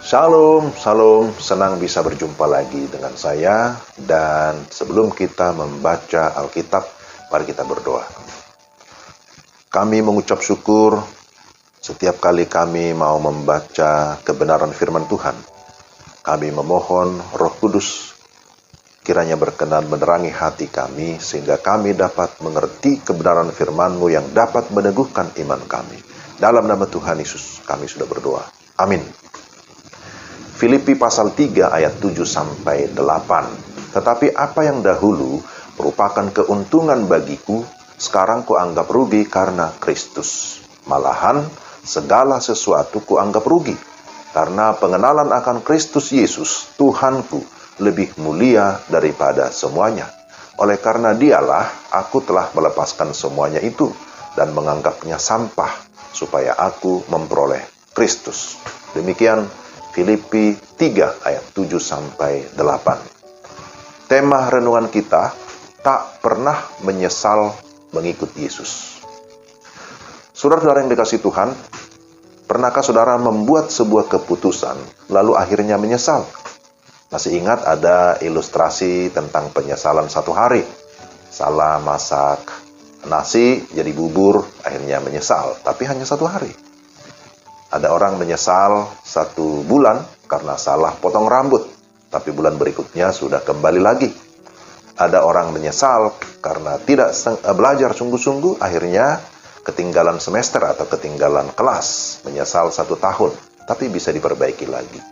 Shalom, shalom, senang bisa berjumpa lagi dengan saya. Dan sebelum kita membaca Alkitab, mari kita berdoa. Kami mengucap syukur setiap kali kami mau membaca kebenaran firman Tuhan. Kami memohon Roh Kudus kiranya berkenan menerangi hati kami, sehingga kami dapat mengerti kebenaran firman-Mu yang dapat meneguhkan iman kami. Dalam nama Tuhan Yesus kami sudah berdoa. Amin. Filipi pasal 3 ayat 7-8. Tetapi apa yang dahulu merupakan keuntungan bagiku, sekarang kuanggap rugi karena Kristus. Malahan segala sesuatu kuanggap rugi, karena pengenalan akan Kristus Yesus, Tuhanku, lebih mulia daripada semuanya. Oleh karena Dialah, aku telah melepaskan semuanya itu, dan menganggapnya sampah, supaya aku memperoleh Kristus. Demikian Filipi 3 ayat 7-8. Tema renungan kita, tak pernah menyesal mengikut Yesus. Saudara-saudara yang dikasihi Tuhan, pernahkah saudara membuat sebuah keputusan lalu akhirnya menyesal? Masih ingat ada ilustrasi tentang penyesalan satu hari. Salah masak nasi jadi bubur, akhirnya menyesal, tapi hanya satu hari. Ada orang menyesal 1 bulan karena salah potong rambut, tapi bulan berikutnya sudah kembali lagi. Ada orang menyesal karena tidak belajar sungguh-sungguh, akhirnya ketinggalan semester atau ketinggalan kelas, menyesal 1 tahun, tapi bisa diperbaiki lagi.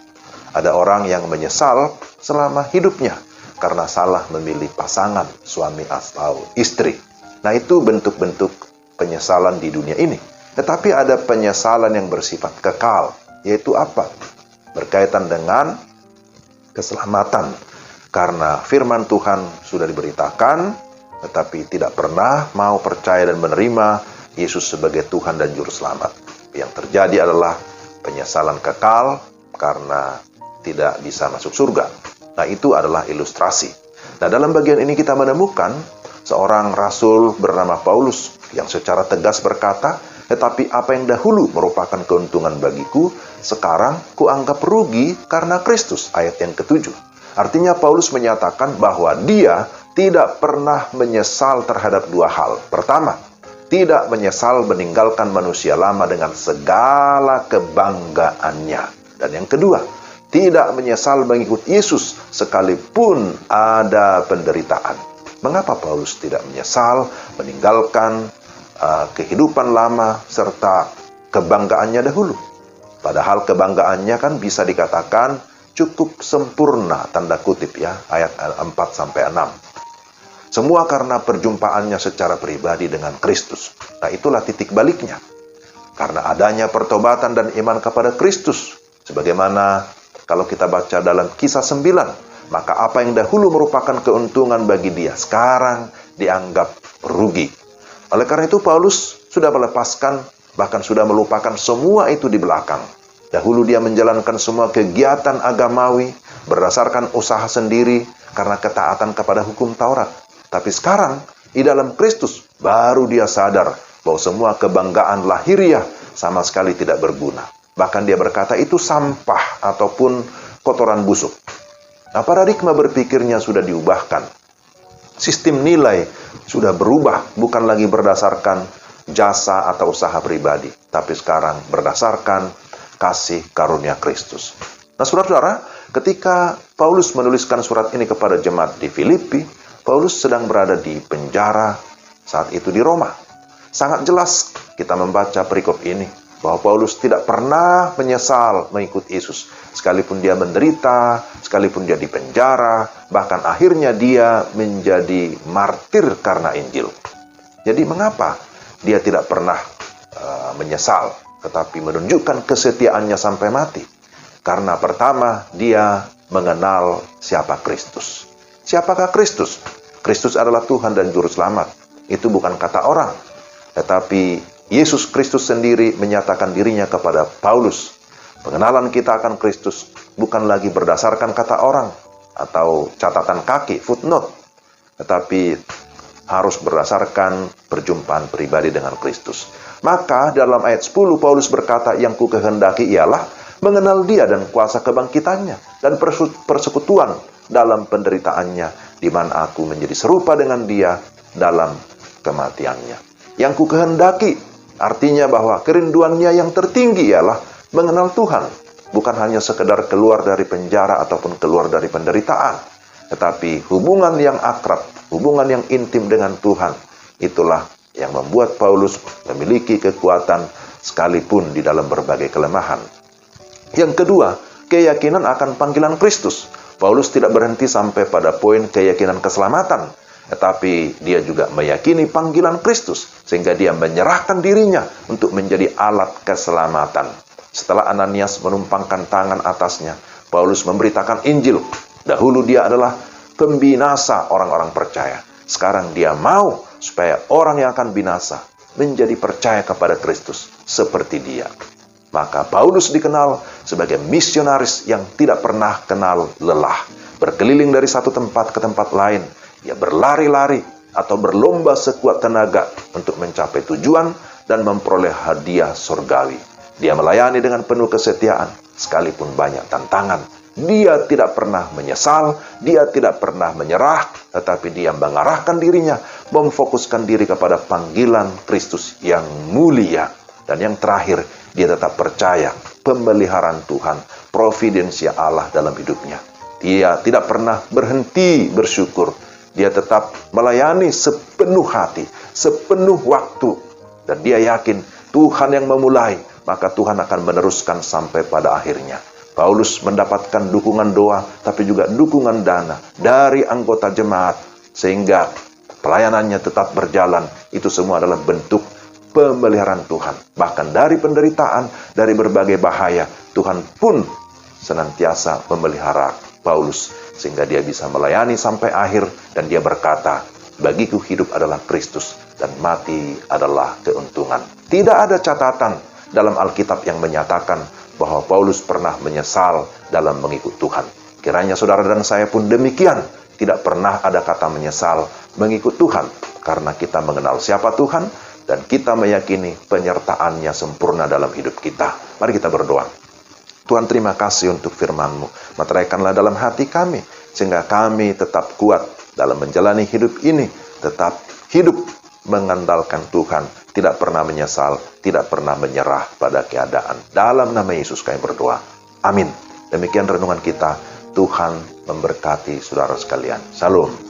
Ada orang yang menyesal selama hidupnya karena salah memilih pasangan, suami atau istri. Nah, itu bentuk-bentuk penyesalan di dunia ini. Tetapi ada penyesalan yang bersifat kekal, yaitu apa? Berkaitan dengan keselamatan. Karena firman Tuhan sudah diberitakan, tetapi tidak pernah mau percaya dan menerima Yesus sebagai Tuhan dan Juru Selamat. Yang terjadi adalah penyesalan kekal karena tidak bisa masuk surga. Nah, itu adalah ilustrasi. Nah, dalam bagian ini kita menemukan seorang rasul bernama Paulus yang secara tegas berkata, tetapi apa yang dahulu merupakan keuntungan bagiku, sekarang kuanggap rugi karena Kristus. Ayat yang ke-7. Artinya Paulus menyatakan bahwa dia tidak pernah menyesal terhadap 2 hal. Pertama, tidak menyesal meninggalkan manusia lama dengan segala kebanggaannya. Dan yang kedua, tidak menyesal mengikut Yesus sekalipun ada penderitaan. Mengapa Paulus tidak menyesal meninggalkan kehidupan lama serta kebanggaannya dahulu? Padahal kebanggaannya kan bisa dikatakan cukup sempurna, tanda kutip ya, ayat 4-6. Semua karena perjumpaannya secara pribadi dengan Kristus. Nah, itulah titik baliknya. Karena adanya pertobatan dan iman kepada Kristus. Sebagaimana kalau kita baca dalam Kisah 9, maka apa yang dahulu merupakan keuntungan bagi dia, sekarang dianggap rugi. Oleh karena itu Paulus sudah melepaskan, bahkan sudah melupakan semua itu di belakang. Dahulu dia menjalankan semua kegiatan agamawi berdasarkan usaha sendiri karena ketaatan kepada hukum Taurat. Tapi sekarang di dalam Kristus baru dia sadar bahwa semua kebanggaan lahiriah sama sekali tidak berguna. Bahkan dia berkata itu sampah ataupun kotoran busuk. Nah, paradigma berpikirnya sudah diubahkan. Sistem nilai sudah berubah, bukan lagi berdasarkan jasa atau usaha pribadi, tapi sekarang berdasarkan kasih karunia Kristus. Nah, saudara-saudara, ketika Paulus menuliskan surat ini kepada jemaat di Filipi, Paulus sedang berada di penjara saat itu di Roma. Sangat jelas kita membaca perikop ini bahwa Paulus tidak pernah menyesal mengikut Yesus. Sekalipun dia menderita, sekalipun dia di penjara, bahkan akhirnya dia menjadi martir karena Injil. Jadi mengapa dia tidak pernah menyesal, tetapi menunjukkan kesetiaannya sampai mati? Karena pertama, dia mengenal siapa Kristus. Siapakah Kristus? Kristus adalah Tuhan dan Juru Selamat. Itu bukan kata orang, tetapi Yesus Kristus sendiri menyatakan dirinya kepada Paulus. Pengenalan kita akan Kristus bukan lagi berdasarkan kata orang atau catatan kaki, footnote, tetapi harus berdasarkan perjumpaan pribadi dengan Kristus. Maka dalam ayat 10 Paulus berkata, yang ku kehendaki ialah mengenal Dia dan kuasa kebangkitannya, dan persekutuan dalam penderitaannya, di mana aku menjadi serupa dengan Dia dalam kematiannya. Yang ku kehendaki, artinya bahwa kerinduannya yang tertinggi ialah mengenal Tuhan, bukan hanya sekedar keluar dari penjara ataupun keluar dari penderitaan, tetapi hubungan yang akrab, hubungan yang intim dengan Tuhan. Itulah yang membuat Paulus memiliki kekuatan sekalipun di dalam berbagai kelemahan. Yang kedua, keyakinan akan panggilan Kristus. Paulus tidak berhenti sampai pada poin keyakinan keselamatan, tetapi dia juga meyakini panggilan Kristus, sehingga dia menyerahkan dirinya untuk menjadi alat keselamatan. Setelah Ananias menumpangkan tangan atasnya, Paulus memberitakan Injil. Dahulu dia adalah pembinasa orang-orang percaya. Sekarang dia mau supaya orang yang akan binasa menjadi percaya kepada Kristus seperti dia. Maka Paulus dikenal sebagai misionaris yang tidak pernah kenal lelah. Berkeliling dari satu tempat ke tempat lain. Dia berlari-lari atau berlomba sekuat tenaga untuk mencapai tujuan dan memperoleh hadiah surgawi. Dia melayani dengan penuh kesetiaan, sekalipun banyak tantangan. Dia tidak pernah menyesal, dia tidak pernah menyerah, tetapi dia mengarahkan dirinya, memfokuskan diri kepada panggilan Kristus yang mulia. Dan yang terakhir, dia tetap percaya pemeliharaan Tuhan, providensia Allah dalam hidupnya. Dia tidak pernah berhenti bersyukur. Dia tetap melayani sepenuh hati, sepenuh waktu. Dan dia yakin Tuhan yang memulai, maka Tuhan akan meneruskan sampai pada akhirnya. Paulus mendapatkan dukungan doa, tapi juga dukungan dana dari anggota jemaat, sehingga pelayanannya tetap berjalan. Itu semua adalah bentuk pemeliharaan Tuhan. Bahkan dari penderitaan, dari berbagai bahaya, Tuhan pun senantiasa memelihara Paulus, sehingga dia bisa melayani sampai akhir, dan dia berkata, bagiku hidup adalah Kristus, dan mati adalah keuntungan. Tidak ada catatan dalam Alkitab yang menyatakan bahwa Paulus pernah menyesal dalam mengikut Tuhan. Kiranya saudara dan saya pun demikian. Tidak pernah ada kata menyesal mengikut Tuhan, karena kita mengenal siapa Tuhan, dan kita meyakini penyertaan-Nya sempurna dalam hidup kita. Mari kita berdoa. Tuhan, terima kasih untuk firman-Mu. Meteraikanlah dalam hati kami, sehingga kami tetap kuat dalam menjalani hidup ini, tetap hidup mengandalkan Tuhan, tidak pernah menyesal, tidak pernah menyerah pada keadaan. Dalam nama Yesus kami berdoa. Amin. Demikian renungan kita. Tuhan memberkati saudara sekalian. Shalom.